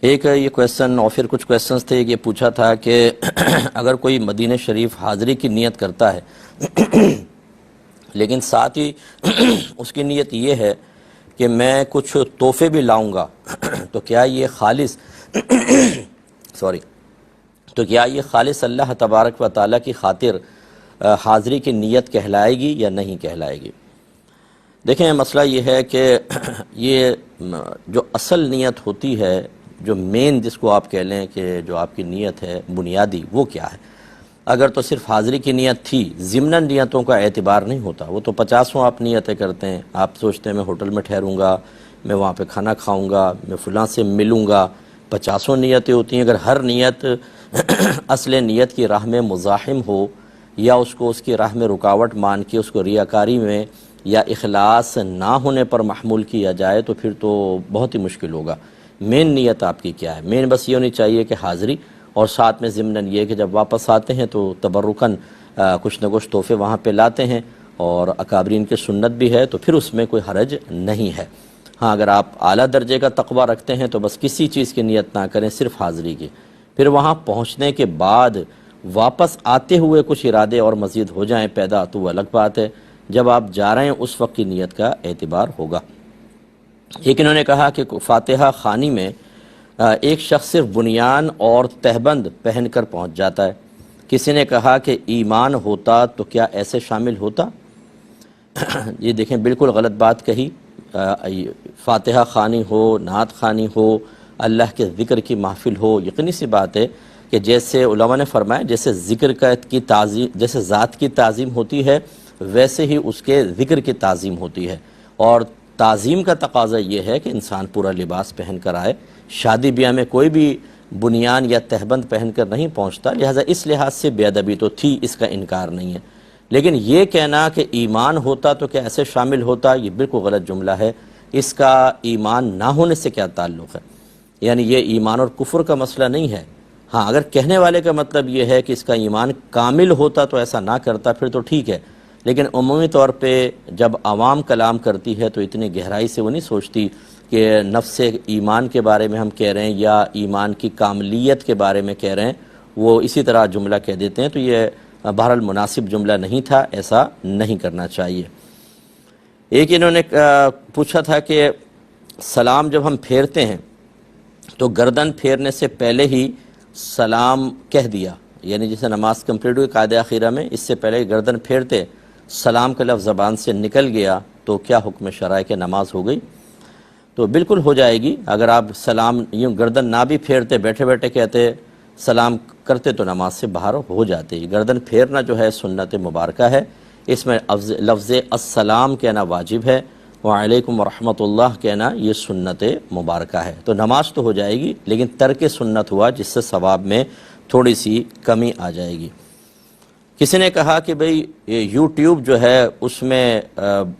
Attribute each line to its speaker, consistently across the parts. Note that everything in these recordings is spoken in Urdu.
Speaker 1: ایک یہ کویسچن اور پھر کچھ کویسچنز تھے. یہ پوچھا تھا کہ اگر کوئی مدینہ شریف حاضری کی نیت کرتا ہے لیکن ساتھ ہی اس کی نیت یہ ہے کہ میں کچھ تحفے بھی لاؤں گا تو کیا یہ خالص تو کیا یہ خالص اللہ تبارک و تعالیٰ کی خاطر حاضری کی نیت کہلائے گی یا نہیں کہلائے گی؟ دیکھیں، مسئلہ یہ ہے کہ یہ جو اصل نیت ہوتی ہے، جو مین جس کو آپ کہہ لیں کہ جو آپ کی نیت ہے بنیادی، وہ کیا ہے؟ اگر تو صرف حاضری کی نیت تھی، ضمناً نیتوں کا اعتبار نہیں ہوتا. وہ تو 50 آپ نیتیں کرتے ہیں. آپ سوچتے ہیں میں ہوٹل میں ٹھہروں گا، میں وہاں پہ کھانا کھاؤں گا، میں فلاں سے ملوں گا. 50 نیتیں ہوتی ہیں. اگر ہر نیت اصل نیت کی راہ میں مزاحم ہو یا اس کو اس کی راہ میں رکاوٹ مان کے اس کو ریاکاری میں یا اخلاص نہ ہونے پر محمول کیا جائے تو پھر تو بہت ہی مشکل ہوگا. مین نیت آپ کی کیا ہے؟ مین بس یہ ہونی چاہیے کہ حاضری، اور ساتھ میں ضمناً یہ کہ جب واپس آتے ہیں تو تبرکاً کچھ نہ کچھ تحفے وہاں پہ لاتے ہیں، اور اکابرین کی سنت بھی ہے تو پھر اس میں کوئی حرج نہیں ہے. ہاں، اگر آپ اعلیٰ درجے کا تقویٰ رکھتے ہیں تو بس کسی چیز کی نیت نہ کریں، صرف حاضری کی. پھر وہاں پہنچنے کے بعد واپس آتے ہوئے کچھ ارادے اور مزید ہو جائیں پیدا تو وہ الگ بات ہے. جب آپ جا رہے ہیں اس وقت کی نیت کا اعتبار ہوگا. ایک انہوں نے کہا کہ فاتحہ خوانی میں ایک شخص صرف بنیان اور تہبند پہن کر پہنچ جاتا ہے. کسی نے کہا کہ ایمان ہوتا تو کیا ایسے شامل ہوتا؟ یہ دیکھیں، بالکل غلط بات کہی. فاتحہ خوانی ہو، نعت خوانی ہو، اللہ کے ذکر کی محفل ہو، یقینی سی بات ہے کہ جیسے علماء نے فرمایا جیسے ذکر کی تعظیم، جیسے ذات کی تعظیم ہوتی ہے ویسے ہی اس کے ذکر کی تعظیم ہوتی ہے. اور تعظیم کا تقاضا یہ ہے کہ انسان پورا لباس پہن کر آئے. شادی بیاہ میں کوئی بھی بنیان یا تہبند پہن کر نہیں پہنچتا، لہٰذا اس لحاظ سے بے ادبی تو تھی، اس کا انکار نہیں ہے. لیکن یہ کہنا کہ ایمان ہوتا تو کیا ایسے شامل ہوتا، یہ بالکل غلط جملہ ہے. اس کا ایمان نہ ہونے سے کیا تعلق ہے؟ یعنی یہ ایمان اور کفر کا مسئلہ نہیں ہے. ہاں، اگر کہنے والے کا مطلب یہ ہے کہ اس کا ایمان کامل ہوتا تو ایسا نہ کرتا، پھر تو ٹھیک ہے. لیکن عمومی طور پہ جب عوام کلام کرتی ہے تو اتنی گہرائی سے وہ نہیں سوچتی کہ نفس ایمان کے بارے میں ہم کہہ رہے ہیں یا ایمان کی کاملیت کے بارے میں کہہ رہے ہیں. وہ اسی طرح جملہ کہہ دیتے ہیں. تو یہ بہرحال مناسب جملہ نہیں تھا، ایسا نہیں کرنا چاہیے. ایک انہوں نے پوچھا تھا کہ سلام جب ہم پھیرتے ہیں تو گردن پھیرنے سے پہلے ہی سلام کہہ دیا، یعنی جسے نماز کمپلیٹ ہوئی قاعدہ اخیرہ میں اس سے پہلے گردن پھیرتے سلام کا لفظ زبان سے نکل گیا تو کیا حکم شرعی کہ نماز ہو گئی؟ تو بالکل ہو جائے گی. اگر آپ سلام یوں گردن نہ بھی پھیرتے، بیٹھے بیٹھے کہتے سلام کرتے تو نماز سے باہر ہو جاتے. گردن پھیرنا جو ہے سنت مبارکہ ہے. اس میں لفظ السلام کہنا واجب ہے، وعلیکم ورحمۃ اللہ کہنا یہ سنت مبارکہ ہے. تو نماز تو ہو جائے گی لیکن ترک سنت ہوا جس سے ثواب میں تھوڑی سی کمی آ جائے گی. کسی نے کہا کہ بھئی یوٹیوب جو ہے اس میں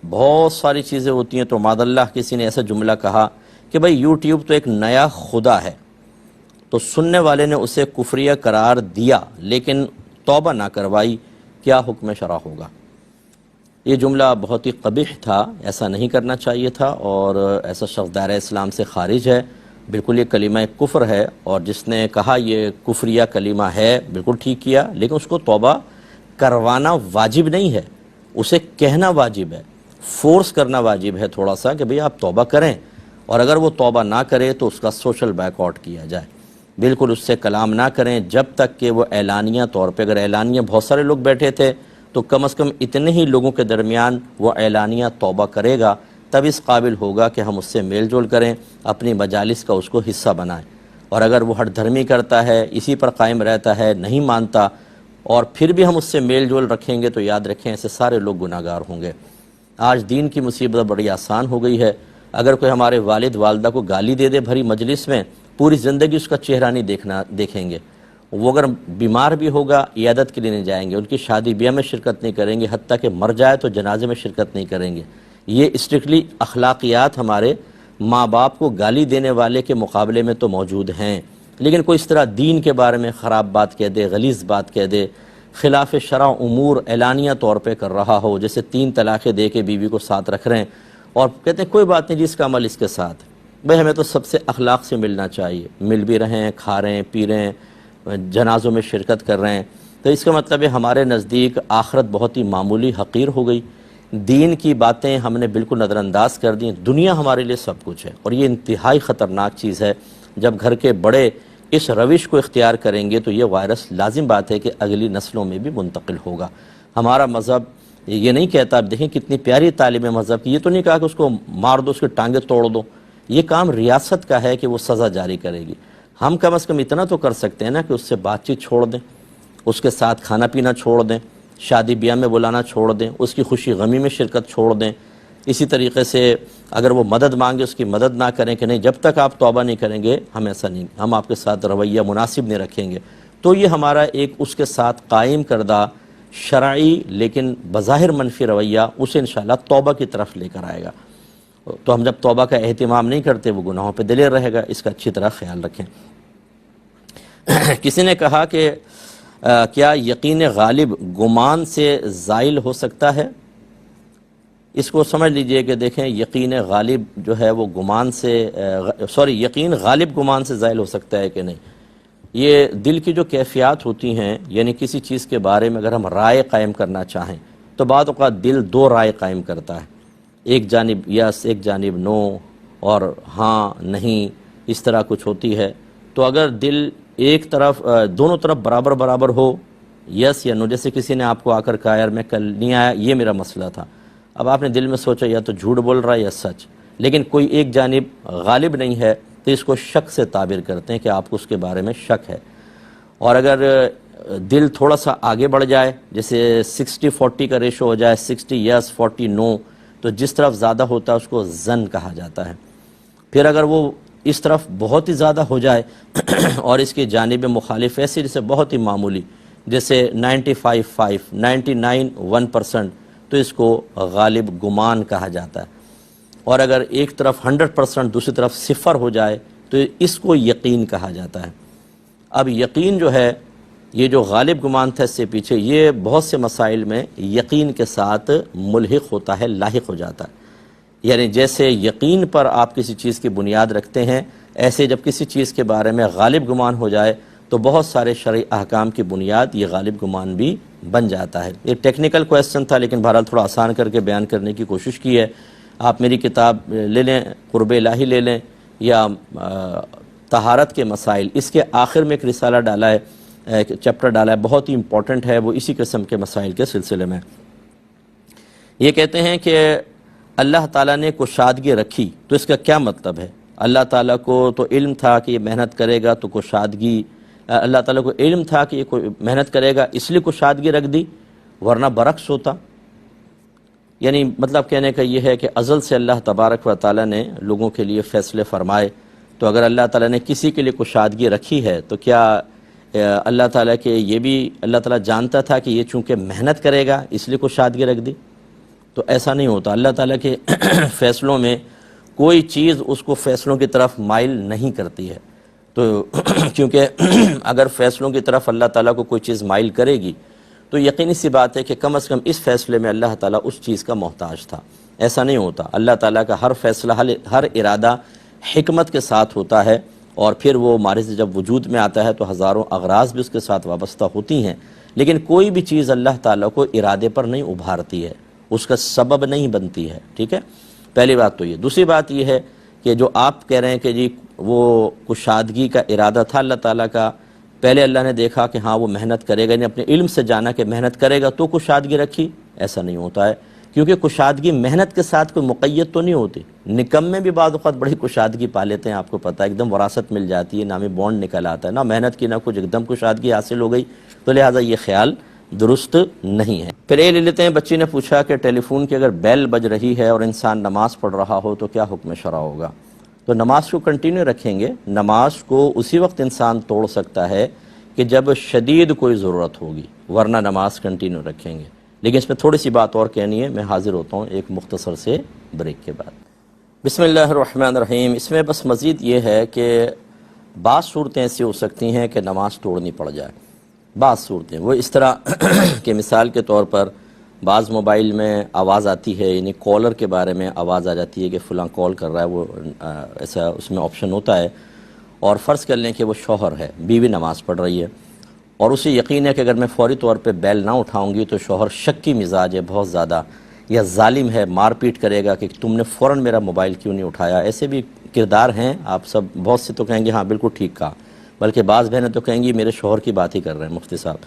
Speaker 1: بہت ساری چیزیں ہوتی ہیں، تو معاذ اللہ کسی نے ایسا جملہ کہا کہ بھئی یوٹیوب تو ایک نیا خدا ہے، تو سننے والے نے اسے کفریہ قرار دیا لیکن توبہ نہ کروائی، کیا حکم شرع ہوگا؟ یہ جملہ بہت ہی قبیح تھا، ایسا نہیں کرنا چاہیے تھا، اور ایسا شخص دائرہ اسلام سے خارج ہے. بالکل یہ کلمہ کفر ہے، اور جس نے کہا یہ کفریہ کلمہ ہے بالکل ٹھیک کیا، لیکن اس کو توبہ کروانا واجب نہیں ہے، اسے کہنا واجب ہے، فورس کرنا واجب ہے تھوڑا سا کہ بھئی آپ توبہ کریں. اور اگر وہ توبہ نہ کرے تو اس کا سوشل بیک آؤٹ کیا جائے. بالکل اس سے کلام نہ کریں جب تک کہ وہ اعلانیہ طور پہ، اگر اعلانیہ بہت سارے لوگ بیٹھے تھے تو کم از کم اتنے ہی لوگوں کے درمیان وہ اعلانیہ توبہ کرے گا، تب اس قابل ہوگا کہ ہم اس سے میل جول کریں، اپنی مجالس کا اس کو حصہ بنائیں. اور اگر وہ ہٹ دھرمی کرتا ہے، اسی پر قائم رہتا ہے، نہیں مانتا، اور پھر بھی ہم اس سے میل جول رکھیں گے تو یاد رکھیں ایسے سارے لوگ گناہ گار ہوں گے. آج دین کی مصیبت بڑی آسان ہو گئی ہے. اگر کوئی ہمارے والد والدہ کو گالی دے دے بھری مجلس میں، پوری زندگی اس کا چہرہ نہیں دیکھیں گے. وہ اگر بیمار بھی ہوگا عیادت کے لیے نہیں جائیں گے، ان کی شادی بیاہ میں شرکت نہیں کریں گے، حتیٰ کہ مر جائے تو جنازے میں شرکت نہیں کریں گے. یہ اسٹرکٹلی اخلاقیات ہمارے ماں باپ کو گالی دینے والے کے مقابلے میں تو موجود ہیں. لیکن کوئی اس طرح دین کے بارے میں خراب بات کہہ دے، غلیظ بات کہہ دے، خلاف شرع امور اعلانیہ طور پہ کر رہا ہو، جیسے 3 طلاقیں دے کے بیوی کو ساتھ رکھ رہے ہیں اور کہتے ہیں کوئی بات نہیں جس کا عمل اس کے ساتھ. بھئی ہمیں تو سب سے اخلاق سے ملنا چاہیے، مل بھی رہے ہیں، کھا رہے ہیں، پی رہے ہیں، جنازوں میں شرکت کر رہے ہیں، تو اس کا مطلب ہے ہمارے نزدیک آخرت بہت ہی معمولی حقیر ہو گئی، دین کی باتیں ہم نے بالکل نظر انداز کر دیں، دنیا ہمارے لیے سب کچھ ہے، اور یہ انتہائی خطرناک چیز ہے۔ جب گھر کے بڑے اس روش کو اختیار کریں گے تو یہ وائرس لازم بات ہے کہ اگلی نسلوں میں بھی منتقل ہوگا۔ ہمارا مذہب یہ نہیں کہتا، اب دیکھیں کتنی پیاری تعلیم مذہب کی، یہ تو نہیں کہا کہ اس کو مار دو، اس کے ٹانگیں توڑ دو، یہ کام ریاست کا ہے کہ وہ سزا جاری کرے گی۔ ہم کم از کم اتنا تو کر سکتے ہیں نا کہ اس سے بات چیت چھوڑ دیں، اس کے ساتھ کھانا پینا چھوڑ دیں، شادی بیاہ میں بلانا چھوڑ دیں، اس کی خوشی غمی میں شرکت چھوڑ دیں۔ اسی طریقے سے اگر وہ مدد مانگے اس کی مدد نہ کریں کہ نہیں جب تک آپ توبہ نہیں کریں گے ہم ایسا نہیں، ہم آپ کے ساتھ رویہ مناسب نہیں رکھیں گے، تو یہ ہمارا ایک اس کے ساتھ قائم کردہ شرعی لیکن بظاہر منفی رویہ اسے انشاءاللہ توبہ کی طرف لے کر آئے گا۔ تو ہم جب توبہ کا اہتمام نہیں کرتے وہ گناہوں پہ دلیر رہے گا، اس کا اچھی طرح خیال رکھیں۔ کسی نے کہا کہ کیا یقین غالب گمان سے زائل ہو سکتا ہے؟ اس کو سمجھ لیجئے کہ دیکھیں یقین غالب جو ہے وہ گمان سے یقین غالب گمان سے زائل ہو سکتا ہے کہ نہیں۔ یہ دل کی جو کیفیات ہوتی ہیں، یعنی کسی چیز کے بارے میں اگر ہم رائے قائم کرنا چاہیں تو بعض اوقات دل دو رائے قائم کرتا ہے، ایک جانب یس، ایک جانب نو، اور ہاں نہیں، اس طرح کچھ ہوتی ہے۔ تو اگر دل ایک طرف دونوں طرف برابر برابر ہو، یس یا نو، جیسے کسی نے آپ کو آ کر کہا یار میں کل نہیں آیا، یہ میرا مسئلہ تھا، اب آپ نے دل میں سوچا یا تو جھوٹ بول رہا ہے یا سچ، لیکن کوئی ایک جانب غالب نہیں ہے تو اس کو شک سے تعبیر کرتے ہیں کہ آپ کو اس کے بارے میں شک ہے۔ اور اگر دل تھوڑا سا آگے بڑھ جائے، جیسے 60-40 کا ریشو ہو جائے، 60 یس 40 نو، تو جس طرف زیادہ ہوتا ہے اس کو ظن کہا جاتا ہے۔ پھر اگر وہ اس طرف بہت ہی زیادہ ہو جائے اور اس کی جانب مخالف ایسی جیسے بہت ہی معمولی، جیسے 95-5 99-1%، تو اس کو غالب گمان کہا جاتا ہے۔ اور اگر ایک طرف 100% دوسری طرف 0 ہو جائے تو اس کو یقین کہا جاتا ہے۔ اب یقین جو ہے، یہ جو غالب گمان تھا اس سے پیچھے، یہ بہت سے مسائل میں یقین کے ساتھ ملحق ہوتا ہے، لاحق ہو جاتا ہے۔ یعنی جیسے یقین پر آپ کسی چیز کی بنیاد رکھتے ہیں، ایسے جب کسی چیز کے بارے میں غالب گمان ہو جائے تو بہت سارے شرعی احکام کی بنیاد یہ غالب گمان بھی بن جاتا ہے۔ یہ ٹیکنیکل کویسچن تھا لیکن بہرحال تھوڑا آسان کر کے بیان کرنے کی کوشش کی ہے۔ آپ میری کتاب لے لیں، قرب الہی لے لیں، یا طہارت کے مسائل، اس کے آخر میں ایک رسالہ ڈالا ہے، ایک چیپٹر ڈالا ہے، بہت ہی امپورٹنٹ ہے، وہ اسی قسم کے مسائل کے سلسلے میں۔ یہ کہتے ہیں کہ اللہ تعالیٰ نے کشادگی رکھی تو اس کا کیا مطلب ہے؟ اللہ تعالیٰ کو تو علم تھا کہ یہ محنت کرے گا تو کشادگی، اللہ تعالیٰ کو علم تھا کہ یہ محنت کرے گا اس لیے کشادگی رکھ دی، ورنہ برعکس ہوتا۔ یعنی مطلب کہنے کا یہ ہے کہ ازل سے اللہ تبارک و تعالیٰ نے لوگوں کے لیے فیصلے فرمائے، تو اگر اللہ تعالیٰ نے کسی کے لیے کشادگی رکھی ہے تو کیا اللہ تعالیٰ کے یہ بھی اللہ تعالیٰ جانتا تھا کہ یہ چونکہ محنت کرے گا اس لیے کشادگی رکھ دی؟ تو ایسا نہیں ہوتا۔ اللہ تعالیٰ کے فیصلوں میں کوئی چیز اس کو فیصلوں کی طرف مائل نہیں کرتی ہے، تو کیونکہ اگر فیصلوں کی طرف اللہ تعالیٰ کو کوئی چیز مائل کرے گی تو یقینی سی بات ہے کہ کم از کم اس فیصلے میں اللہ تعالیٰ اس چیز کا محتاج تھا۔ ایسا نہیں ہوتا، اللہ تعالیٰ کا ہر فیصلہ، ہر ارادہ حکمت کے ساتھ ہوتا ہے، اور پھر وہ ہمارے سے جب وجود میں آتا ہے تو ہزاروں اغراض بھی اس کے ساتھ وابستہ ہوتی ہیں، لیکن کوئی بھی چیز اللہ تعالیٰ کو ارادے پر نہیں ابھارتی ہے، اس کا سبب نہیں بنتی ہے۔ ٹھیک ہے، پہلی بات تو یہ۔ دوسری بات یہ ہے کہ جو آپ کہہ رہے ہیں کہ جی وہ کشادگی کا ارادہ تھا اللہ تعالیٰ کا، پہلے اللہ نے دیکھا کہ ہاں وہ محنت کرے گا، یعنی اپنے علم سے جانا کہ محنت کرے گا تو کشادگی رکھی، ایسا نہیں ہوتا ہے، کیونکہ کشادگی محنت کے ساتھ کوئی مقید تو نہیں ہوتی۔ نکم میں بھی بعض اوقات بڑی کشادگی پا لیتے ہیں، آپ کو پتہ ہے، ایک دم وراثت مل جاتی ہے، نامی بانڈ نکل آتا ہے، نہ محنت کی نہ کچھ، ایک دم کشادگی حاصل ہو گئی، تو لہٰذا یہ خیال درست نہیں ہے۔ پھر یہ لے لیتے ہیں، بچی نے پوچھا کہ ٹیلی فون کی اگر بیل بج رہی ہے اور انسان نماز پڑھ رہا ہو تو کیا حکم شرع ہوگا؟ تو نماز کو کنٹینیو رکھیں گے۔ نماز کو اسی وقت انسان توڑ سکتا ہے کہ جب شدید کوئی ضرورت ہوگی، ورنہ نماز کنٹینیو رکھیں گے۔ لیکن اس میں تھوڑی سی بات اور کہنی ہے، میں حاضر ہوتا ہوں ایک مختصر سے بریک کے بعد۔ بسم اللہ الرحمن الرحیم۔ اس میں بس مزید یہ ہے کہ بعض صورتیں ایسی ہو سکتی ہیں کہ نماز توڑنی پڑ جائے، بعض صورتیں وہ اس طرح کہ مثال کے طور پر بعض موبائل میں آواز آتی ہے، یعنی کالر کے بارے میں آواز آ جاتی ہے کہ فلاں کال کر رہا ہے، وہ ایسا اس میں آپشن ہوتا ہے، اور فرض کر لیں کہ وہ شوہر ہے، بیوی نماز پڑھ رہی ہے اور اسے یقین ہے کہ اگر میں فوری طور پہ بیل نہ اٹھاؤں گی تو شوہر شکی مزاج ہے بہت زیادہ، یا ظالم ہے، مار پیٹ کرے گا کہ تم نے فوراً میرا موبائل کیوں نہیں اٹھایا۔ ایسے بھی کردار ہیں، آپ سب بہت سے تو کہیں گے ہاں بالکل ٹھیک کہا، بلکہ بعض بہنیں تو کہیں گی میرے شوہر کی بات ہی کر رہے ہیں مفتی صاحب۔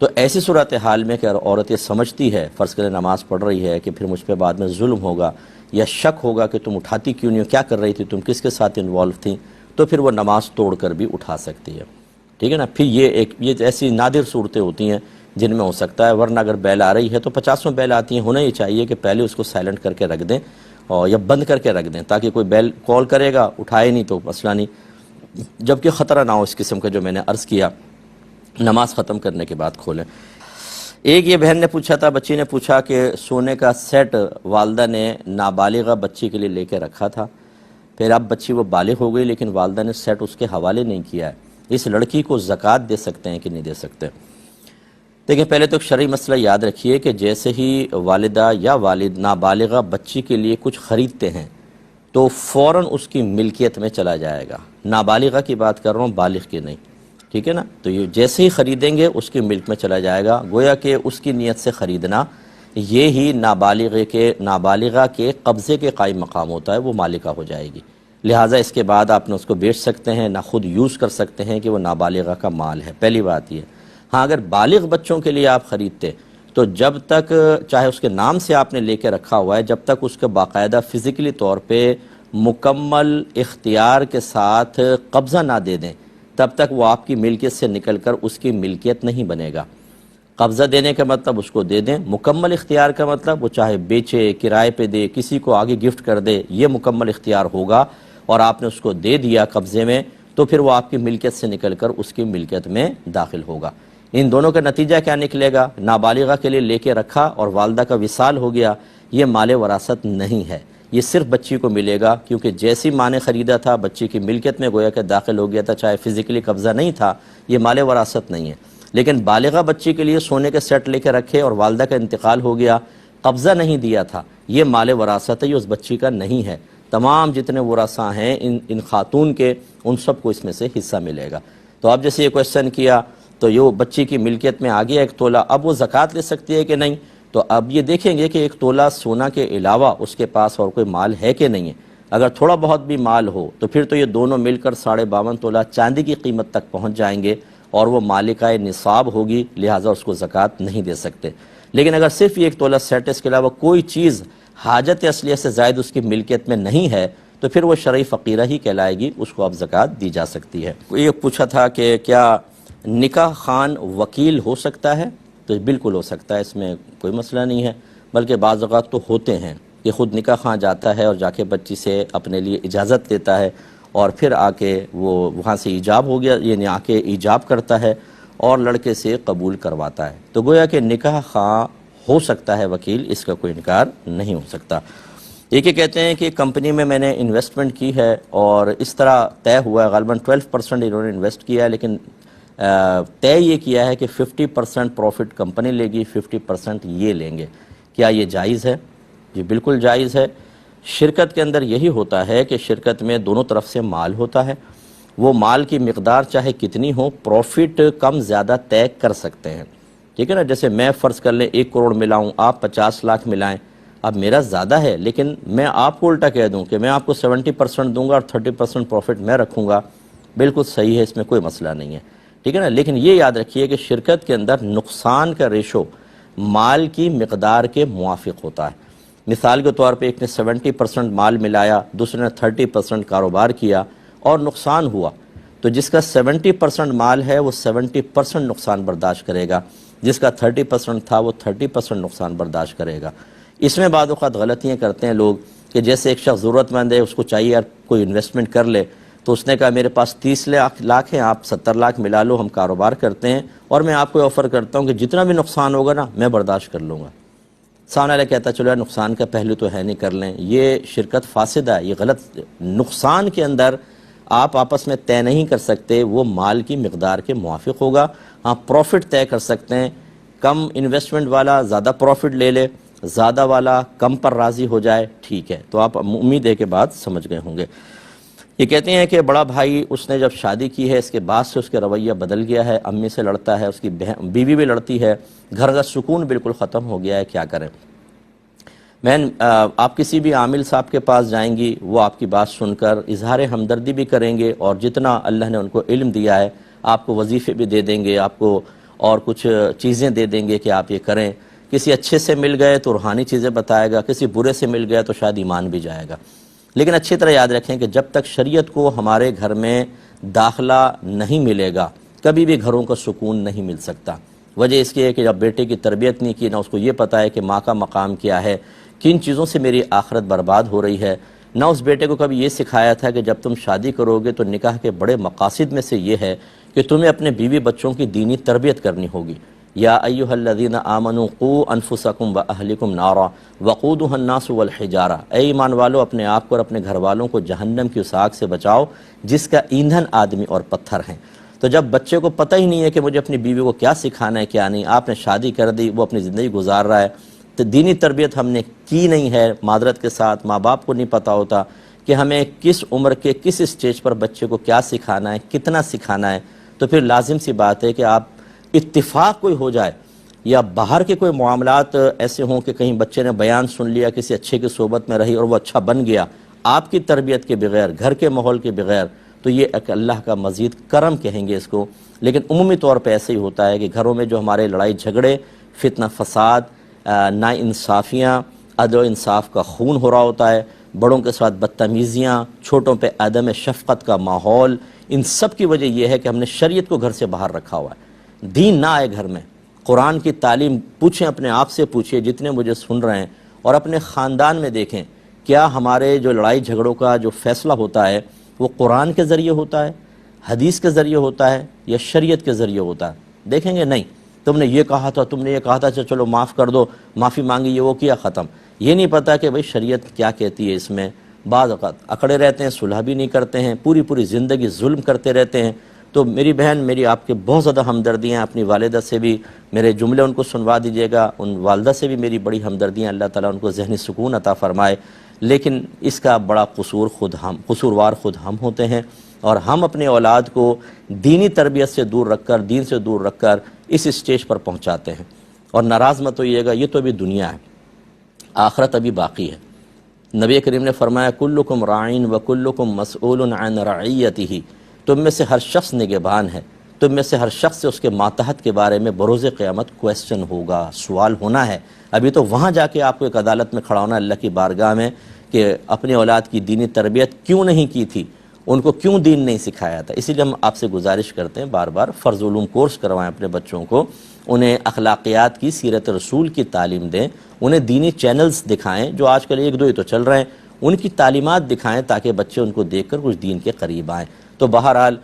Speaker 1: تو ایسی صورتحال میں کہ عورت یہ سمجھتی ہے، فرض کریں نماز پڑھ رہی ہے، کہ پھر مجھ پہ بعد میں ظلم ہوگا یا شک ہوگا کہ تم اٹھاتی کیوں نہیں ہو، کیا کر رہی تھی تم، کس کے ساتھ انوالو تھیں، تو پھر وہ نماز توڑ کر بھی اٹھا سکتی ہے، ٹھیک ہے نا۔ پھر یہ ایسی نادر صورتیں ہوتی ہیں جن میں ہو سکتا ہے، ورنہ اگر بیل آ رہی ہے تو 50 بیل آتی ہیں، ہونا یہ چاہیے کہ پہلے اس کو سائلنٹ کر کے رکھ دیں اور یا بند کر کے رکھ دیں، تاکہ کوئی بیل کال کرے گا اٹھائے نہیں تو مسئلہ نہیں، جبکہ خطرہ نہ ہو اس قسم کا جو میں نے عرض کیا، نماز ختم کرنے کے بعد کھولیں۔ ایک یہ بہن نے پوچھا تھا، بچی نے پوچھا کہ سونے کا سیٹ والدہ نے نابالغہ بچی کے لیے لے کے رکھا تھا، پھر اب بچی وہ بالغ ہو گئی لیکن والدہ نے سیٹ اس کے حوالے نہیں کیا ہے، اس لڑکی کو زکوٰۃ دے سکتے ہیں کہ نہیں دے سکتے؟ دیکھیں، پہلے تو ایک شرعی مسئلہ یاد رکھیے کہ جیسے ہی والدہ یا والد نابالغہ بچی کے لیے کچھ خریدتے ہیں تو فوراً اس کی ملکیت میں چلا جائے گا، نابالغہ کی بات کر رہا ہوں، بالغ کی نہیں، ٹھیک ہے نا۔ تو یہ جیسے ہی خریدیں گے اس کی ملک میں چلا جائے گا، گویا کہ اس کی نیت سے خریدنا یہ ہی نابالغہ کے قبضے کے قائم مقام ہوتا ہے، وہ مالکہ ہو جائے گی، لہٰذا اس کے بعد آپ نے اس کو بیچ سکتے ہیں، نہ خود یوز کر سکتے ہیں کہ وہ نابالغہ کا مال ہے، پہلی بات یہ۔ ہاں، اگر بالغ بچوں کے لیے آپ خریدتے تو جب تک چاہے اس کے نام سے آپ نے لے کے رکھا ہوا ہے، جب تک اس کا باقاعدہ فزیکلی طور پہ مکمل اختیار کے ساتھ قبضہ نہ دے دیں، تب تک وہ آپ کی ملکیت سے نکل کر اس کی ملکیت نہیں بنے گا۔ قبضہ دینے کا مطلب اس کو دے دیں، مکمل اختیار کا مطلب وہ چاہے بیچے، کرائے پہ دے، کسی کو آگے گفٹ کر دے، یہ مکمل اختیار ہوگا، اور آپ نے اس کو دے دیا قبضے میں تو پھر وہ آپ کی ملکیت سے نکل کر اس کی ملکیت میں داخل ہوگا۔ ان دونوں کا نتیجہ کیا نکلے گا؟ نابالغہ کے لیے لے کے رکھا اور والدہ کا وصال ہو گیا، یہ مال وراثت نہیں ہے، یہ صرف بچی کو ملے گا، کیونکہ جیسی ماں نے خریدا تھا بچی کی ملکیت میں گویا کہ داخل ہو گیا تھا، چاہے فزیکلی قبضہ نہیں تھا، یہ مال وراثت نہیں ہے۔ لیکن بالغہ بچی کے لیے سونے کے سیٹ لے کے رکھے اور والدہ کا انتقال ہو گیا، قبضہ نہیں دیا تھا، یہ مال وراثت ہے، یہ اس بچی کا نہیں ہے۔ تمام جتنے ورثاء ہیں ان خاتون کے، ان سب کو اس میں سے حصہ ملے گا۔ تو اب جیسے یہ کویسچن کیا تو یہ بچی کی ملکیت میں آ گیا 1 تولہ، اب وہ زکوٰۃ لے سکتی ہے کہ نہیں؟ تو اب یہ دیکھیں گے کہ 1 تولہ سونا کے علاوہ اس کے پاس اور کوئی مال ہے کہ نہیں ہے۔ اگر تھوڑا بہت بھی مال ہو تو پھر تو یہ دونوں مل کر 52.5 تولہ چاندی کی قیمت تک پہنچ جائیں گے اور وہ مالکہ نصاب ہوگی، لہٰذا اس کو زکوٰۃ نہیں دے سکتے۔ لیکن اگر صرف یہ 1 تولہ سیٹ، اس کے علاوہ کوئی چیز حاجت اصلیہ سے زائد اس کی ملکیت میں نہیں ہے تو پھر وہ شرعی فقیرہ ہی کہلائے گی، اس کو اب زکوٰۃ دی جا سکتی ہے۔ یہ پوچھا تھا کہ کیا نکاح خوان وکیل ہو سکتا ہے؟ تو بالکل ہو سکتا ہے، اس میں کوئی مسئلہ نہیں ہے، بلکہ بعض اوقات تو ہوتے ہیں کہ خود نکاح خواں جاتا ہے اور جا کے بچی سے اپنے لیے اجازت لیتا ہے اور پھر آ کے وہ وہاں سے ایجاب ہو گیا، یعنی آ کے ایجاب کرتا ہے اور لڑکے سے قبول کرواتا ہے، تو گویا کہ نکاح خواں ہو سکتا ہے وکیل، اس کا کوئی انکار نہیں ہو سکتا۔ یہ کہتے ہیں کہ کمپنی میں نے انویسٹمنٹ کی ہے اور اس طرح طے ہوا ہے، غالباً 12% انہوں نے انویسٹ کیا ہے، لیکن طے یہ کیا ہے کہ 50% پروفٹ کمپنی لے گی، 50% یہ لیں گے، کیا یہ جائز ہے؟ یہ بالکل جائز ہے۔ شرکت کے اندر یہی ہوتا ہے کہ شرکت میں دونوں طرف سے مال ہوتا ہے، وہ مال کی مقدار چاہے کتنی ہو، پروفٹ کم زیادہ طے کر سکتے ہیں، ٹھیک ہے نا۔ جیسے میں فرض کر لیں 1 کروڑ ملاؤں، آپ 50 لاکھ ملائیں، اب میرا زیادہ ہے لیکن میں آپ کو الٹا کہہ دوں کہ میں آپ کو 70% دوں گا اور 30% پروفٹ میں رکھوں گا، بالکل صحیح ہے، اس میں کوئی مسئلہ نہیں ہے، ٹھیک ہے نا۔ لیکن یہ یاد رکھیے کہ شرکت کے اندر نقصان کا ریشو مال کی مقدار کے موافق ہوتا ہے۔ مثال کے طور پہ ایک نے 70% مال ملایا، دوسرے نے 30% کاروبار کیا اور نقصان ہوا، تو جس کا 70% مال ہے وہ 70% نقصان برداشت کرے گا، جس کا 30% تھا وہ 30% نقصان برداشت کرے گا۔ اس میں بعض اوقات غلطیاں کرتے ہیں لوگ کہ جیسے ایک شخص ضرورت مند ہے، اس کو چاہیے یار کوئی انویسٹمنٹ کر لے، تو اس نے کہا میرے پاس 30 لاکھ ہیں، آپ 70 لاکھ ملا لو، ہم کاروبار کرتے ہیں اور میں آپ کو آفر کرتا ہوں کہ جتنا بھی نقصان ہوگا نا میں برداشت کر لوں گا۔ سامنے والا کہتا چلو یار نقصان کا پہلو تو ہے نہیں، کر لیں، یہ شرکت فاسد ہے، یہ غلط۔ نقصان کے اندر آپ آپس میں طے نہیں کر سکتے، وہ مال کی مقدار کے موافق ہوگا۔ ہاں پروفٹ طے کر سکتے ہیں کم انویسٹمنٹ والا زیادہ پروفٹ لے لے، زیادہ والا کم پر راضی ہو جائے، ٹھیک ہے۔ تو آپ امید ہے کہ بات سمجھ گئے ہوں گے۔ یہ کہتے ہیں کہ بڑا بھائی اس نے جب شادی کی ہے، اس کے بعد سے اس کے رویہ بدل گیا ہے، امی سے لڑتا ہے، اس کی بیوی بھی لڑتی ہے، گھر کا سکون بالکل ختم ہو گیا ہے، کیا کریں؟ بہن، آپ کسی بھی عامل صاحب کے پاس جائیں گی، وہ آپ کی بات سن کر اظہار ہمدردی بھی کریں گے، اور جتنا اللہ نے ان کو علم دیا ہے آپ کو وظیفے بھی دے دیں گے، آپ کو اور کچھ چیزیں دے دیں گے کہ آپ یہ کریں۔ کسی اچھے سے مل گئے تو روحانی چیزیں بتائے گا، کسی برے سے مل گئے تو شاید ایمان بھی جائے گا۔ لیکن اچھی طرح یاد رکھیں کہ جب تک شریعت کو ہمارے گھر میں داخلہ نہیں ملے گا، کبھی بھی گھروں کا سکون نہیں مل سکتا۔ وجہ اس کی ہے کہ جب بیٹے کی تربیت نہیں کی، نہ اس کو یہ پتہ ہے کہ ماں کا مقام کیا ہے، کن چیزوں سے میری آخرت برباد ہو رہی ہے، نہ اس بیٹے کو کبھی یہ سکھایا تھا کہ جب تم شادی کرو گے تو نکاح کے بڑے مقاصد میں سے یہ ہے کہ تمہیں اپنے بیوی بچوں کی دینی تربیت کرنی ہوگی۔ یا ایھا الذین آمنوا قوا انفسکم واہلکم نارا وقودھا الناس والحجارہ، اے ایمان والو اپنے آپ کو اور اپنے گھر والوں کو جہنم کی اس آگ سے بچاؤ جس کا ایندھن آدمی اور پتھر ہیں۔ تو جب بچے کو پتہ ہی نہیں ہے کہ مجھے اپنی بیوی کو کیا سکھانا ہے کیا نہیں، آپ نے شادی کر دی، وہ اپنی زندگی گزار رہا ہے، تو دینی تربیت ہم نے کی نہیں ہے، معذرت کے ساتھ ماں باپ کو نہیں پتہ ہوتا کہ ہمیں کس عمر کے کس اسٹیج پر بچے کو کیا سکھانا ہے، کتنا سکھانا ہے، تو پھر لازم سی بات ہے کہ آپ اتفاق کوئی ہو جائے یا باہر کے کوئی معاملات ایسے ہوں کہ کہیں بچے نے بیان سن لیا، کسی اچھے کی صحبت میں رہی اور وہ اچھا بن گیا، آپ کی تربیت کے بغیر، گھر کے ماحول کے بغیر، تو یہ ایک اللہ کا مزید کرم کہیں گے اس کو۔ لیکن عمومی طور پہ ایسے ہی ہوتا ہے کہ گھروں میں جو ہمارے لڑائی جھگڑے، فتنہ فساد، نا انصافیاں، عدل و انصاف کا خون ہو رہا ہوتا ہے، بڑوں کے ساتھ بدتمیزیاں، چھوٹوں پہ عدم شفقت کا ماحول، ان سب کی وجہ یہ ہے کہ ہم نے شریعت کو گھر سے باہر رکھا ہوا ہے۔ دین نہ آئے گھر میں، قرآن کی تعلیم پوچھیں، اپنے آپ سے پوچھیں جتنے مجھے سن رہے ہیں، اور اپنے خاندان میں دیکھیں کیا ہمارے جو لڑائی جھگڑوں کا جو فیصلہ ہوتا ہے وہ قرآن کے ذریعے ہوتا ہے، حدیث کے ذریعے ہوتا ہے، یا شریعت کے ذریعے ہوتا ہے؟ دیکھیں گے نہیں، تم نے یہ کہا تھا، تم نے یہ کہا تھا، چلو معاف کر دو، معافی مانگی، یہ وہ کیا، ختم۔ یہ نہیں پتہ کہ بھئی شریعت کیا کہتی ہے اس میں۔ بعض اوقات اکڑے رہتے ہیں، صلح بھی نہیں کرتے ہیں، پوری زندگی ظلم کرتے رہتے ہیں۔ تو میری بہن، میری آپ کے بہت زیادہ ہمدردیاں، اپنی والدہ سے بھی میرے جملے ان کو سنوا دیجیے گا، ان والدہ سے بھی میری بڑی ہمدردیاں، اللہ تعالیٰ ان کو ذہنی سکون عطا فرمائے۔ لیکن اس کا بڑا قصوروار خود ہم ہوتے ہیں، اور ہم اپنے اولاد کو دینی تربیت سے دور رکھ کر، دین سے دور رکھ کر اس اسٹیج پر پہنچاتے ہیں۔ اور ناراض مت ہوئیے گا، یہ تو ابھی دنیا ہے، آخرت ابھی باقی ہے۔ نبی کریم نے فرمایا کلکم راعین وکلکم مسئول عن رعیتہ، تم میں سے ہر شخص نگہبان ہے، تم میں سے ہر شخص سے اس کے ماتحت کے بارے میں بروز قیامت کویسچن ہوگا، سوال ہونا ہے۔ ابھی تو وہاں جا کے آپ کو ایک عدالت میں کھڑا ہونا اللہ کی بارگاہ میں کہ اپنے اولاد کی دینی تربیت کیوں نہیں کی تھی، ان کو کیوں دین نہیں سکھایا تھا۔ اسی لیے ہم آپ سے گزارش کرتے ہیں بار بار، فرض علوم کورس کروائیں اپنے بچوں کو، انہیں اخلاقیات کی، سیرت رسول کی تعلیم دیں، انہیں دینی چینلز دکھائیں جو آج کل ایک دو ہی تو چل رہے ہیں، ان کی تعلیمات دکھائیں تاکہ بچے ان کو دیکھ کر کچھ دین کے قریب آئیں۔ تو بہرحال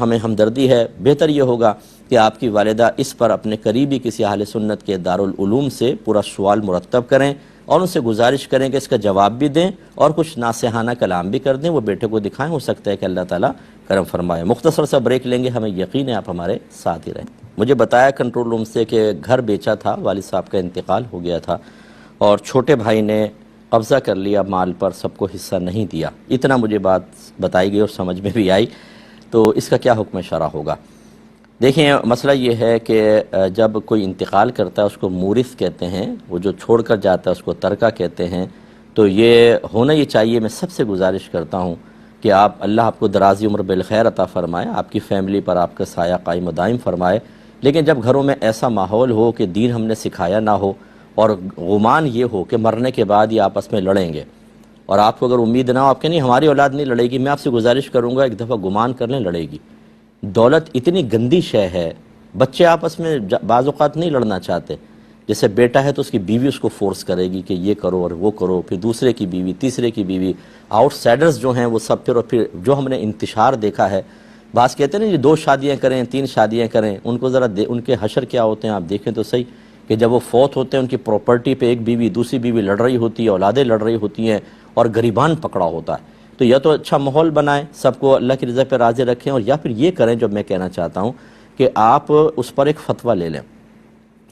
Speaker 1: ہمیں ہمدردی ہے، بہتر یہ ہوگا کہ آپ کی والدہ اس پر اپنے قریبی کسی اہل سنت کے دارالعلوم سے پورا سوال مرتب کریں، اور ان سے گزارش کریں کہ اس کا جواب بھی دیں اور کچھ ناصحانہ کلام بھی کر دیں، وہ بیٹے کو دکھائیں، ہو سکتا ہے کہ اللہ تعالیٰ کرم فرمائے۔ مختصر سا بریک لیں گے، ہمیں یقین ہے آپ ہمارے ساتھ ہی رہیں۔ مجھے بتایا کنٹرول روم سے کہ گھر بیچا تھا، والد صاحب کا انتقال ہو گیا تھا، اور چھوٹے بھائی نے قبضہ کر لیا مال پر، سب کو حصہ نہیں دیا، اتنا مجھے بات بتائی گئی اور سمجھ میں بھی آئی۔ تو اس کا کیا حکم شرع ہوگا؟ دیکھیں، مسئلہ یہ ہے کہ جب کوئی انتقال کرتا ہے اس کو مورث کہتے ہیں، وہ جو چھوڑ کر جاتا ہے اس کو ترکہ کہتے ہیں۔ تو یہ ہونا یہ چاہیے، میں سب سے گزارش کرتا ہوں کہ اللہ آپ کو درازی عمر بالخیر عطا فرمائے، آپ کی فیملی پر آپ کا سایہ قائم و دائم فرمائے۔ لیکن جب گھروں میں ایسا ماحول ہو کہ دین ہم نے سکھایا نہ ہو، اور گمان یہ ہو کہ مرنے کے بعد یہ آپس میں لڑیں گے، اور آپ کو اگر امید نہ ہو، آپ کہ نہیں ہماری اولاد نہیں لڑے گی، میں آپ سے گزارش کروں گا ایک دفعہ گمان کر لیں، لڑے گی۔ دولت اتنی گندی شے ہے، بچے آپس میں بعض اوقات نہیں لڑنا چاہتے، جیسے بیٹا ہے تو اس کی بیوی اس کو فورس کرے گی کہ یہ کرو اور وہ کرو، پھر دوسرے کی بیوی، تیسرے کی بیوی، آؤٹ سائڈرز جو ہیں وہ سب، پھر جو ہم نے انتشار دیکھا ہے، بعض کہتے ہیں نا یہ 2 شادیاں کریں، 3 شادیاں کریں، ان کو ذرا ان کے حشر کیا ہوتے ہیں آپ دیکھیں تو صحیح، کہ جب وہ فوت ہوتے ہیں ان کی پراپرٹی پہ ایک بیوی دوسری بیوی لڑ رہی ہوتی ہے، اولادیں لڑ رہی ہوتی ہیں، اور غریبان پکڑا ہوتا ہے۔ تو یا تو اچھا ماحول بنائیں، سب کو اللہ کی رضا پہ راضی رکھیں، اور یا پھر یہ کریں جو میں کہنا چاہتا ہوں کہ آپ اس پر ایک فتویٰ لے لیں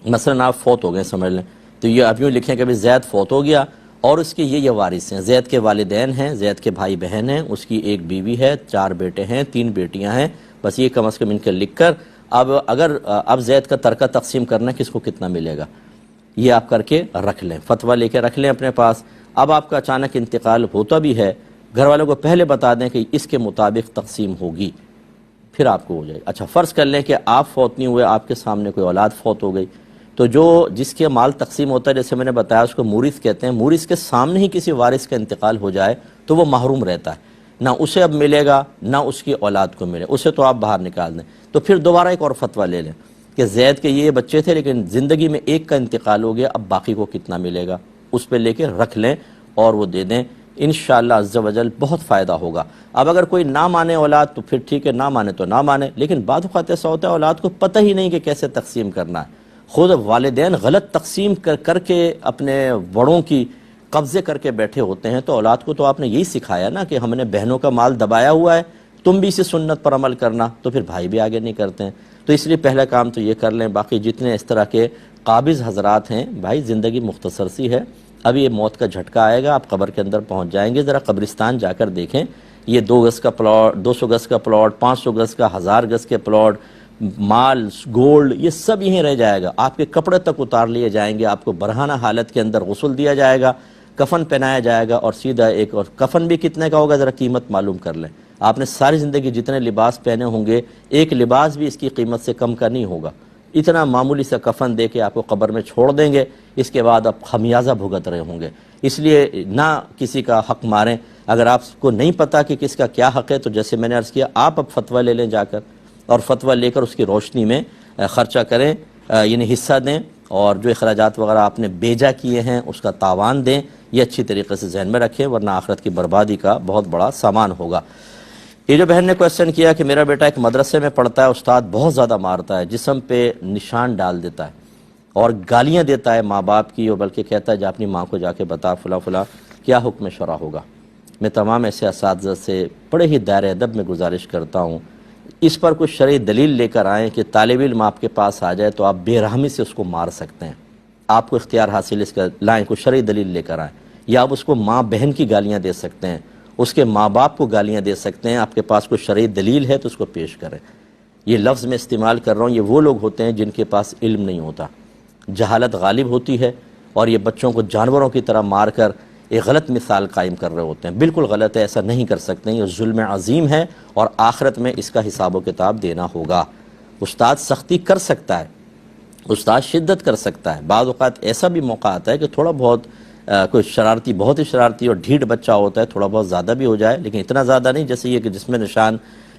Speaker 1: مثلاً آپ فوت ہو گئے سمجھ لیں، تو یہ آپ یوں لکھیں کہ زید فوت ہو گیا اور اس کے یہ وارث ہیں، زید کے والدین ہیں، زید کے بھائی بہن ہیں، اس کی ایک بیوی ہے، 4 بیٹے ہیں، 3 بیٹیاں ہیں، بس یہ کم از کم ان کے لکھ کر اب زید کا ترکہ تقسیم کرنا کس کو کتنا ملے گا یہ آپ کر کے رکھ لیں، فتویٰ لے کے رکھ لیں اپنے پاس۔ اب آپ کا اچانک انتقال ہوتا بھی ہے، گھر والوں کو پہلے بتا دیں کہ اس کے مطابق تقسیم ہوگی، پھر آپ کو ہو جائے۔ اچھا فرض کر لیں کہ آپ فوت نہیں ہوئے، آپ کے سامنے کوئی اولاد فوت ہو گئی، تو جس کے مال تقسیم ہوتا ہے جیسے میں نے بتایا اس کو مورث کہتے ہیں، مورث کے سامنے ہی کسی وارث کا انتقال ہو جائے تو وہ محروم رہتا ہے، نہ اسے اب ملے گا نہ اس کی اولاد کو ملے، اسے تو آپ باہر نکال دیں۔ تو پھر دوبارہ ایک اور فتویٰ لے لیں کہ زید کے یہ بچے تھے لیکن زندگی میں ایک کا انتقال ہو گیا، اب باقی کو کتنا ملے گا اس پہ لے کے رکھ لیں اور وہ دے دیں، انشاءاللہ عز و جل بہت فائدہ ہوگا۔ اب اگر کوئی نہ مانے اولاد تو پھر ٹھیک ہے، نہ مانے تو نہ مانے، لیکن بعض اوقات ایسا ہوتا ہے اولاد کو پتہ ہی نہیں کہ کیسے تقسیم کرنا ہے، خود والدین غلط تقسیم کر کے اپنے بڑوں کی قبضے کر کے بیٹھے ہوتے ہیں، تو اولاد کو تو آپ نے یہی سکھایا نا کہ ہم نے بہنوں کا مال دبایا ہوا ہے، تم بھی اسی سنت پر عمل کرنا، تو پھر بھائی بھی آگے نہیں کرتے ہیں۔ تو اس لیے پہلا کام تو یہ کر لیں، باقی جتنے اس طرح کے قابض حضرات ہیں، بھائی زندگی مختصر سی ہے، اب یہ موت کا جھٹکا آئے گا، آپ قبر کے اندر پہنچ جائیں گے، ذرا قبرستان جا کر دیکھیں، یہ 2 گز کا پلاٹ، 200 گز کا پلاٹ، 500 گز کا، 1000 گز کے پلاٹ، مال گولڈ، یہ سب یہیں رہ جائے گا، آپ کے کپڑے تک اتار لیے جائیں گے، آپ کو برہنہ حالت کے اندر غسل دیا جائے گا، کفن پہنایا جائے گا، اور سیدھا ایک اور کفن بھی کتنے کا ہوگا ذرا قیمت معلوم کر لیں، آپ نے ساری زندگی جتنے لباس پہنے ہوں گے ایک لباس بھی اس کی قیمت سے کم کا نہیں ہوگا، اتنا معمولی سا کفن دے کے آپ کو قبر میں چھوڑ دیں گے، اس کے بعد آپ خمیازہ بھگت رہے ہوں گے۔ اس لیے نہ کسی کا حق ماریں، اگر آپ کو نہیں پتا کہ کس کا کیا حق ہے تو جیسے میں نے عرض کیا آپ اب فتویٰ لے لیں جا کر، اور فتویٰ لے کر اس کی روشنی میں خرچہ کریں، یعنی حصہ دیں، اور جو اخراجات وغیرہ آپ نے بیجا کیے ہیں اس کا تاوان دیں، یہ اچھی طریقے سے ذہن میں رکھیں، ورنہ آخرت کی بربادی کا بہت بڑا سامان ہوگا۔ یہ جو بہن نے کویسچن کیا کہ میرا بیٹا ایک مدرسے میں پڑھتا ہے، استاد بہت زیادہ مارتا ہے، جسم پہ نشان ڈال دیتا ہے اور گالیاں دیتا ہے ماں باپ کی، اور بلکہ کہتا ہے جا اپنی ماں کو جا کے بتا فلاں فلاں، کیا حکم شرع ہوگا؟ میں تمام ایسے اساتذہ سے بڑے ہی دائرہ ادب میں گزارش کرتا ہوں اس پر کوئی شرعی دلیل لے کر آئیں کہ طالب علم آپ کے پاس آ جائے تو آپ بے رحمی سے اس کو مار سکتے ہیں، آپ کو اختیار حاصل اس کا لائیں، کوئی شرعی دلیل لے کر آئیں، یا آپ اس کو ماں بہن کی گالیاں دے سکتے ہیں، اس کے ماں باپ کو گالیاں دے سکتے ہیں، آپ کے پاس کوئی شرعی دلیل ہے تو اس کو پیش کریں۔ یہ لفظ میں استعمال کر رہا ہوں، یہ وہ لوگ ہوتے ہیں جن کے پاس علم نہیں ہوتا، جہالت غالب ہوتی ہے، اور یہ بچوں کو جانوروں کی طرح مار کر ایک غلط مثال قائم کر رہے ہوتے ہیں، بالکل غلط ہے، ایسا نہیں کر سکتے، یہ ظلم عظیم ہے اور آخرت میں اس کا حساب و کتاب دینا ہوگا۔ استاد سختی کر سکتا ہے، استاد شدت کر سکتا ہے، بعض اوقات ایسا بھی موقع آتا ہے کہ تھوڑا بہت کوئی شرارتی، بہت ہی شرارتی اور ڈھیٹ بچہ ہوتا ہے، تھوڑا بہت زیادہ بھی ہو جائے، لیکن اتنا زیادہ نہیں جیسے یہ کہ جس میں نشان،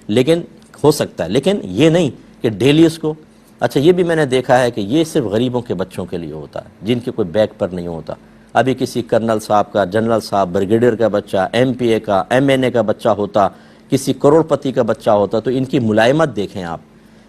Speaker 1: لیکن ہو سکتا ہے، لیکن یہ نہیں کہ ڈیلی اس کو۔ اچھا یہ بھی میں نے دیکھا ہے کہ یہ صرف غریبوں کے بچوں کے لیے ہوتا ہے جن کے کوئی بیک پر نہیں ہوتا، ابھی کسی کرنل صاحب کا، جنرل صاحب، بریگیڈیئر کا بچہ، ایم پی اے کا، ایم این اے کا بچہ ہوتا، کسی کروڑ پتی کا بچہ ہوتا، تو ان کی ملائمت دیکھیں آپ،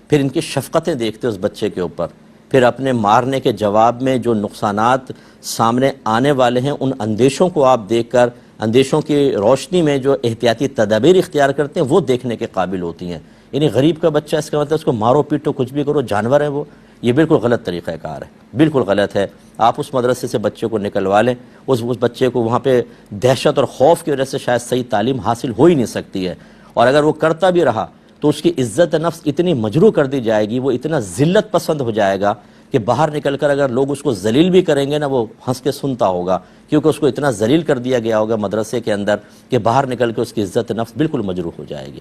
Speaker 1: پھر ان کی شفقتیں دیکھتے اس بچے کے اوپر، پھر اپنے مارنے کے جواب میں جو نقصانات سامنے آنے والے ہیں ان اندیشوں کو آپ دیکھ کر، اندیشوں کی روشنی میں جو احتیاطی تدابیر اختیار کرتے ہیں وہ دیکھنے کے قابل ہوتی ہیں۔ یعنی غریب کا بچہ، اس کا مطلب اس کو مارو پیٹو کچھ بھی کرو، جانور ہے وہ، یہ بالکل غلط طریقہ کار ہے، بالکل غلط ہے۔ آپ اس مدرسے سے بچے کو نکلوا لیں، اس بچے کو وہاں پہ دہشت اور خوف کی وجہ سے شاید صحیح تعلیم حاصل ہو ہی نہیں سکتی ہے، اور اگر وہ کرتا بھی رہا تو اس کی عزت نفس اتنی مجروح کر دی جائے گی، وہ اتنا ذلت پسند ہو جائے گا کہ باہر نکل کر اگر لوگ اس کو ذلیل بھی کریں گے نا، وہ ہنس کے سنتا ہوگا، کیونکہ اس کو اتنا ذلیل کر دیا گیا ہوگا مدرسے کے اندر کہ باہر نکل کے اس کی عزت نفس بالکل مجروح ہو جائے گی۔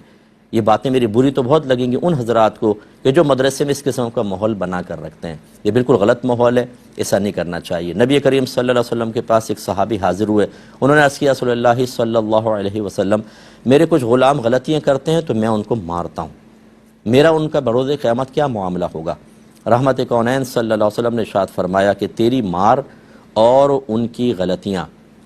Speaker 1: یہ باتیں میری بری تو بہت لگیں گی ان حضرات کو کہ جو مدرسے میں اس قسم کا ماحول بنا کر رکھتے ہیں، یہ بالکل غلط ماحول ہے، ایسا نہیں کرنا چاہیے۔ نبی کریم صلی اللہ علیہ وسلم کے پاس ایک صحابی حاضر ہوئے، انہوں نے عرض کیا صلی اللہ صلی اللہ علیہ وسلم، میرے کچھ غلام غلطیاں کرتے ہیں تو میں ان کو مارتا ہوں، میرا ان کا بروز قیامت کیا معاملہ ہوگا؟ رحمت کونین صلی اللہ علیہ وسلم نے ارشاد فرمایا کہ تیری مار اور ان کی غلطیاں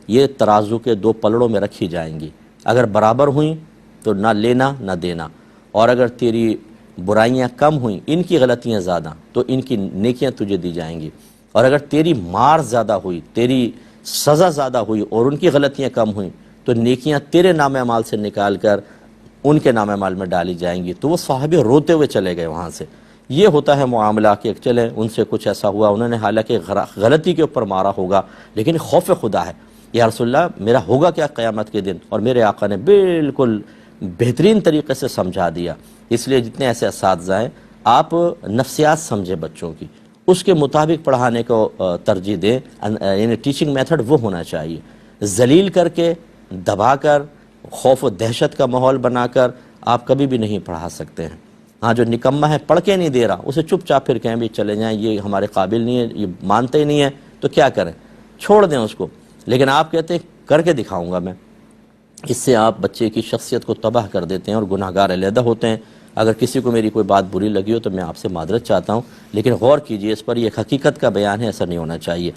Speaker 1: یہ ترازو کے 2 پلڑوں میں رکھی جائیں گی، اگر برابر ہوئیں تو نہ لینا نہ دینا، اور اگر تیری برائیاں کم ہوئیں، ان کی غلطیاں زیادہ، تو ان کی نیکیاں تجھے دی جائیں گی، اور اگر تیری مار زیادہ ہوئی، تیری سزا زیادہ ہوئی اور ان کی غلطیاں کم ہوئیں تو نیکیاں تیرے نام اعمال سے نکال کر ان کے نام اعمال میں ڈالی جائیں گی۔ تو وہ صحابی روتے ہوئے چلے گئے وہاں سے، یہ ہوتا ہے معاملہ کہ چلیں ان سے کچھ ایسا ہوا، انہوں نے حالانکہ غلطی کے اوپر مارا ہوگا، لیکن خوف خدا ہے، یا رسول اللہ میرا ہوگا کیا قیامت کے دن، اور میرے آقا نے بالکل بہترین طریقے سے سمجھا دیا۔ اس لیے جتنے ایسے اساتذہ ہیں، آپ نفسیات سمجھیں بچوں کی، اس کے مطابق پڑھانے کو ترجیح دیں، یعنی ٹیچنگ میتھڈ وہ ہونا چاہیے، ذلیل کر کے، دبا کر، خوف و دہشت کا ماحول بنا کر آپ کبھی بھی نہیں پڑھا سکتے ہیں۔ ہاں جو نکمہ ہے پڑھ کے نہیں دے رہا، اسے چپ چاپ پھر کہیں بھی چلے جائیں، یہ ہمارے قابل نہیں ہے، یہ مانتے ہی نہیں ہے، تو کیا کریں، چھوڑ دیں اس کو۔ لیکن آپ کہتے ہیں کر کے دکھاؤں گا میں، اس سے آپ بچے کی شخصیت کو تباہ کر دیتے ہیں اور گناہگار علیحدہ ہوتے ہیں۔ اگر کسی کو میری کوئی بات بری لگی ہو تو میں آپ سے معذرت چاہتا ہوں، لیکن غور کیجئے اس پر، یہ ایک حقیقت کا بیان ہے، ایسا نہیں ہونا چاہیے۔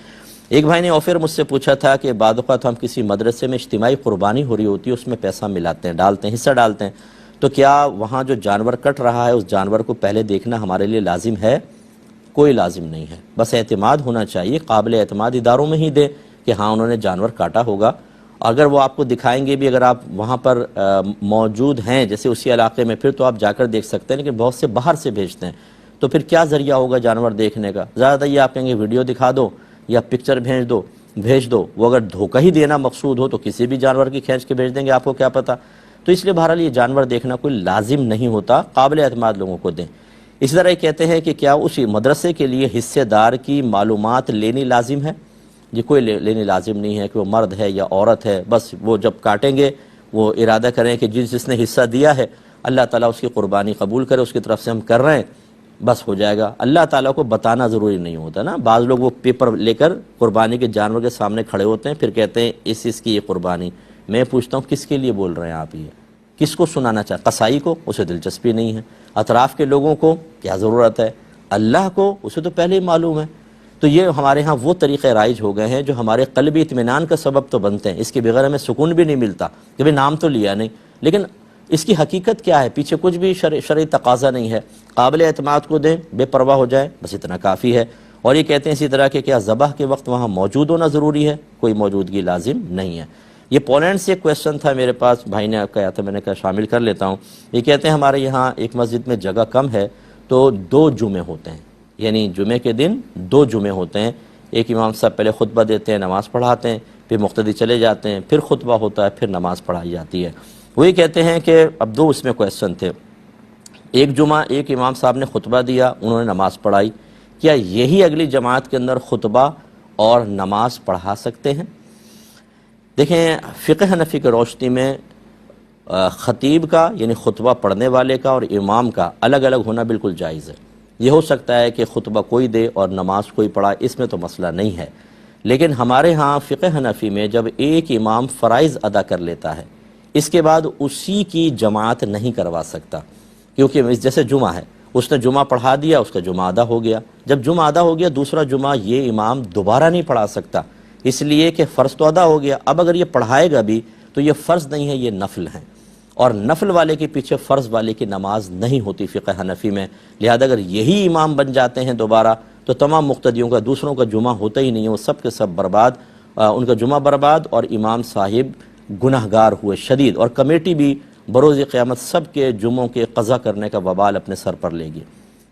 Speaker 1: ایک بھائی نے آفر مجھ سے پوچھا تھا کہ بعض اوقات ہم کسی مدرسے میں اجتماعی قربانی ہو رہی ہوتی ہے، اس میں پیسہ ملاتے ہیں، ڈالتے ہیں، حصہ ڈالتے ہیں، تو کیا وہاں جو جانور کٹ رہا ہے اس جانور کو پہلے دیکھنا ہمارے لیے لازم ہے؟ کوئی لازم نہیں ہے، بس اعتماد ہونا چاہیے، قابل اعتماد اداروں میں ہی دیں کہ ہاں انہوں نے جانور کاٹا ہوگا۔ اگر وہ آپ کو دکھائیں گے بھی، اگر آپ وہاں پر موجود ہیں جیسے اسی علاقے میں، پھر تو آپ جا کر دیکھ سکتے ہیں، لیکن بہت سے باہر سے بھیجتے ہیں، تو پھر کیا ذریعہ ہوگا جانور دیکھنے کا؟ زیادہ یہ آپ کہیں گے ویڈیو دکھا دو یا پکچر بھیج دو، وہ اگر دھوکہ ہی دینا مقصود ہو تو کسی بھی جانور کی کھینچ کے بھیج دیں گے، آپ کو کیا پتہ۔ تو اس لیے بہرحال یہ جانور دیکھنا کوئی لازم نہیں ہوتا، قابل اعتماد لوگوں کو دیں۔ اسی طرح یہ کہتے ہیں کہ کیا اس مدرسے کے لیے حصے دار کی معلومات لینی لازم ہے؟ یہ کوئی لینی لازم نہیں ہے کہ وہ مرد ہے یا عورت ہے، بس وہ جب کاٹیں گے وہ ارادہ کریں کہ جس نے حصہ دیا ہے اللہ تعالیٰ اس کی قربانی قبول کرے، اس کی طرف سے ہم کر رہے ہیں، بس ہو جائے گا۔ اللہ تعالیٰ کو بتانا ضروری نہیں ہوتا نا، بعض لوگ وہ پیپر لے کر قربانی کے جانور کے سامنے کھڑے ہوتے ہیں، پھر کہتے ہیں اس کی یہ قربانی۔ میں پوچھتا ہوں کس کے لیے بول رہے ہیں آپ؟ یہ کس کو سنانا چاہتے؟ قصائی کو؟ اسے دلچسپی نہیں ہے۔ اطراف کے لوگوں کو کیا ضرورت ہے؟ اللہ کو اسے تو پہلے ہی معلوم ہے۔ تو یہ ہمارے ہاں وہ طریقے رائج ہو گئے ہیں جو ہمارے قلبی اطمینان کا سبب تو بنتے ہیں، اس کے بغیر ہمیں سکون بھی نہیں ملتا کہ بھئی نام تو لیا نہیں، لیکن اس کی حقیقت کیا ہے؟ پیچھے کچھ بھی شرعی تقاضا نہیں ہے، قابل اعتماد کو دیں، بے پرواہ ہو جائے، بس اتنا کافی ہے۔ اور یہ کہتے ہیں اسی طرح کہ کیا ذبح کے وقت وہاں موجود ہونا ضروری ہے؟ کوئی موجودگی لازم نہیں ہے۔ یہ پولینڈ سے ایک کویسچن تھا میرے پاس، بھائی نے کہا تھا، میں نے کہا شامل کر لیتا ہوں۔ یہ کہتے ہیں ہمارے یہاں ایک مسجد میں جگہ کم ہے تو 2 جمعے ہوتے ہیں، یعنی جمعے کے دن 2 جمعے ہوتے ہیں، ایک امام صاحب پہلے خطبہ دیتے ہیں، نماز پڑھاتے ہیں، پھر مقتدی چلے جاتے ہیں، پھر خطبہ ہوتا ہے، پھر نماز پڑھائی جاتی ہے۔ وہی کہتے ہیں کہ اب 2 اس میں کویسچن تھے، ایک جمعہ ایک امام صاحب نے خطبہ دیا، انہوں نے نماز پڑھائی، کیا یہی اگلی جماعت کے اندر خطبہ اور نماز پڑھا سکتے ہیں؟ دیکھیں فقہ حنفی کی روشنی میں خطیب کا یعنی خطبہ پڑھنے والے کا اور امام کا الگ الگ ہونا بالکل جائز ہے۔ یہ ہو سکتا ہے کہ خطبہ کوئی دے اور نماز کوئی پڑھا، اس میں تو مسئلہ نہیں ہے، لیکن ہمارے ہاں فقہ حنفی میں جب ایک امام فرائض ادا کر لیتا ہے اس کے بعد اسی کی جماعت نہیں کروا سکتا، کیونکہ جیسے جمعہ ہے، اس نے جمعہ پڑھا دیا، اس کا جمعہ ادا ہو گیا، جب جمعہ ادا ہو گیا دوسرا جمعہ یہ امام دوبارہ نہیں پڑھا سکتا، اس لیے کہ فرض تو ادا ہو گیا، اب اگر یہ پڑھائے گا بھی تو یہ فرض نہیں ہے، یہ نفل ہیں، اور نفل والے کے پیچھے فرض والے کی نماز نہیں ہوتی فقہ حنفی میں، لہذا اگر یہی امام بن جاتے ہیں دوبارہ تو تمام مقتدیوں کا دوسروں کا جمعہ ہوتا ہی نہیں ہے، وہ سب کے سب برباد، ان کا جمعہ برباد اور امام صاحب گناہگار ہوئے شدید، اور کمیٹی بھی بروز قیامت سب کے جمعوں کے قضا کرنے کا وبال اپنے سر پر لے گی۔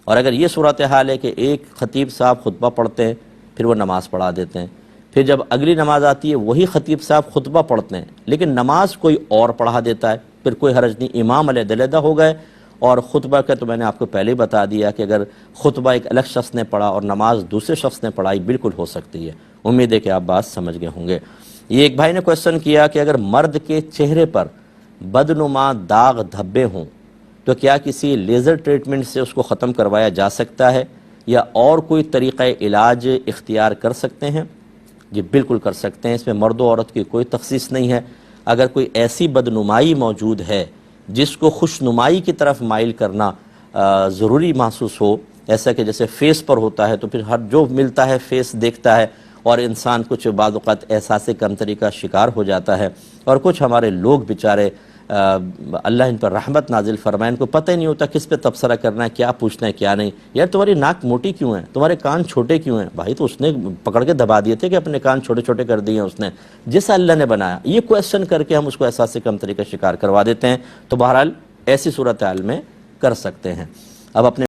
Speaker 1: اور اگر یہ صورتحال ہے کہ ایک خطیب صاحب خطبہ پڑھتے ہیں پھر وہ نماز پڑھا دیتے ہیں، پھر جب اگلی نماز آتی ہے وہی خطیب صاحب خطبہ پڑھتے ہیں لیکن نماز کوئی اور پڑھا دیتا ہے، پھر کوئی حرج نہیں، امام علیحدہ ہو گئے، اور خطبہ کا تو میں نے آپ کو پہلے ہی بتا دیا کہ اگر خطبہ ایک الگ شخص نے پڑھا اور نماز دوسرے شخص نے پڑھائی بالکل ہو سکتی ہے۔ امید ہے کہ آپ بات سمجھ گئے ہوں گے۔ یہ ایک بھائی نے کویسچن کیا کہ اگر مرد کے چہرے پر بدنما داغ دھبے ہوں تو کیا کسی لیزر ٹریٹمنٹ سے اس کو ختم کروایا جا سکتا ہے یا اور کوئی طریقہ علاج اختیار کر سکتے ہیں؟ جی بالکل کر سکتے ہیں، اس میں مرد و عورت کی کوئی تخصیص نہیں ہے۔ اگر کوئی ایسی بدنمائی موجود ہے جس کو خوشنمائی کی طرف مائل کرنا ضروری محسوس ہو، ایسا کہ جیسے فیس پر ہوتا ہے تو پھر ہر جو ملتا ہے فیس دیکھتا ہے اور انسان کچھ بعض اوقات احساس کمتری کا شکار ہو جاتا ہے، اور کچھ ہمارے لوگ بیچارے اللہ ان پر رحمت نازل فرمائے، ان کو پتہ ہی نہیں ہوتا کس پہ تبصرہ کرنا ہے، کیا پوچھنا ہے کیا نہیں۔ یار تمہاری ناک موٹی کیوں ہے، تمہارے کان چھوٹے کیوں ہیں؟ بھائی تو اس نے پکڑ کے دبا دیے تھے کہ اپنے کان چھوٹے چھوٹے کر دیے اس نے، جیسا اللہ نے بنایا۔ یہ کویسچن کر کے ہم اس کو احساس کمتری کا شکار کروا دیتے ہیں، تو بہرحال ایسی صورتحال میں کر سکتے ہیں۔ اب اپنے